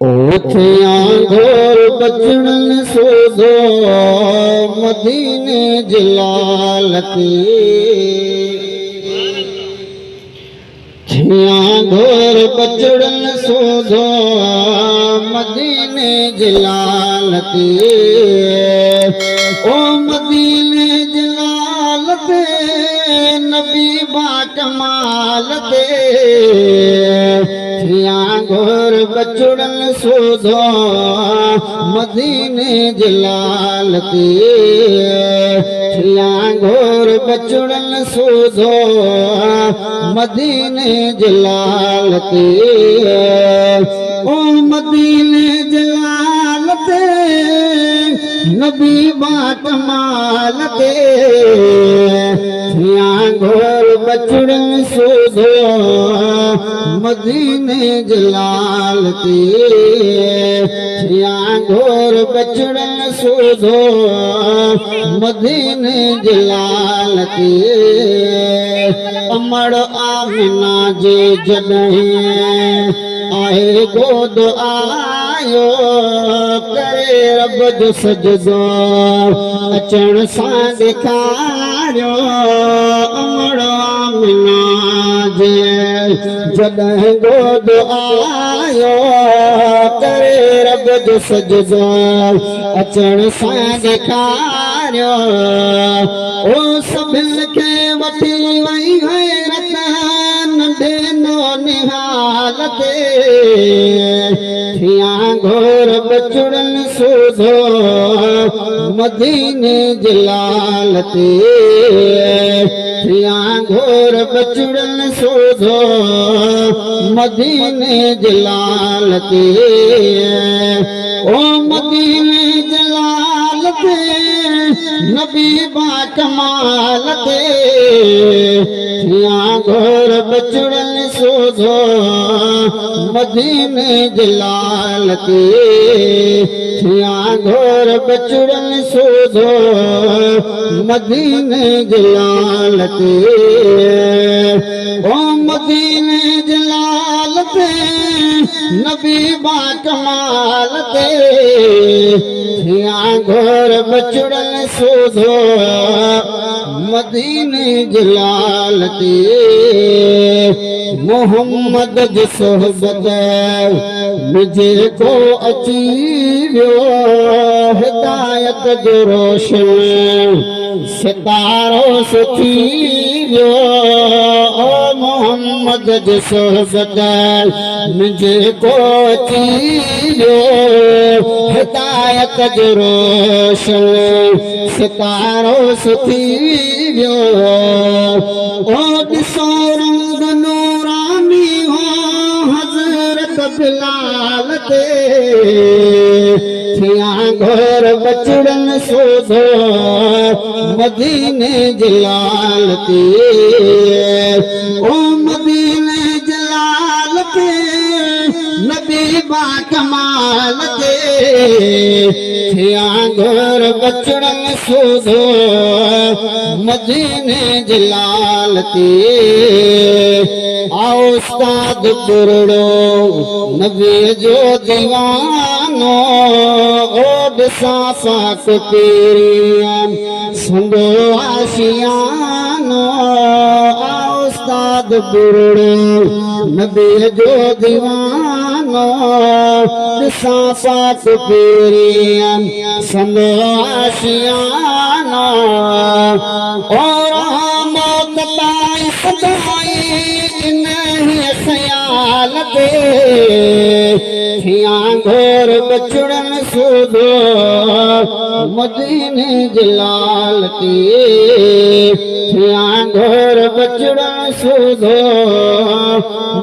ओथियां घोर बचड़न सोधो मदीने जलालती थियां घोर बचड़न सोधो मदीने जलालती ओ मदीने जलालते नबी बाकमाल ते थियां घोर बचड़न सोधो मदीने जलालती थियां घोर बचड़न सोधो मदीने जलालती ओ मदीने जलालते नबी बाकमाल ते थियां घोर बचड़न सोधो मदीने जलालती थियां घोर बचड़न सोधो मदीने जलालती अमड़ आमिना जे जॾहिं आहे गोद आयो करे रब जो सजदो अचण सां ॾेखारियो अमड़ आमिना जे जॾहिं गोद आयो करे रब जो सजदो अचण सां ॾेखारियो ओ सभिनि खे वठी वई हैरत नंढे नो निहाल ते थियां घोर बचड़न सोधो मदीने जलालती थियां घोर बचड़न सोधो मदीने जलालती ओ मदीने जलालते नबी बाकमाल ते थियां घोर बचड़न सोधो मदीने जलालती थियां घोर बचड़न सोधो मदीने जलालती ओ मदीने जलालते नबी बाकमाल ते थियां घोर बचड़न सोधो मदीने जलालती मोहम्मद जी सोहबत मुझे को अची वियो हिदायत जो रोशन सितारो सुथी वियो ओ मोहम्मद जी सोहबत मुझे को अची वियो हिदायत जो रोशन सितारो सुथी वियो ओ ॾिसो रंग नूरानी हो हज़रत बिलाल ते थियां घोर बचड़न सोधो मदीने जलालती ओ मदीने जलालते नबी बाकमाल ते थियां घोर बचड़न सोधो मदीने जलालती आओ उस्ताद पुरड़ो नबी जो दीवानो ओ ॾिसां पाक पीरियन संदो आशियानो आओ उस्ताद पुरड़ो नबी जो दीवानो ॾिसां पाक पीरियन संदो आशियानो और मौत ताईं सदाई इन्हीं ख्याल ते थियां घोर बचड़न सोधो मदीने जलालती थियां घोर बचड़न सोधो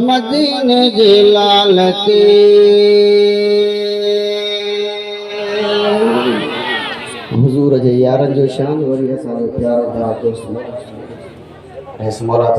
मदीने जलालती हुजूर जे यारनि जो शान वरी असांजो प्यारो दोस्त ऐं मौला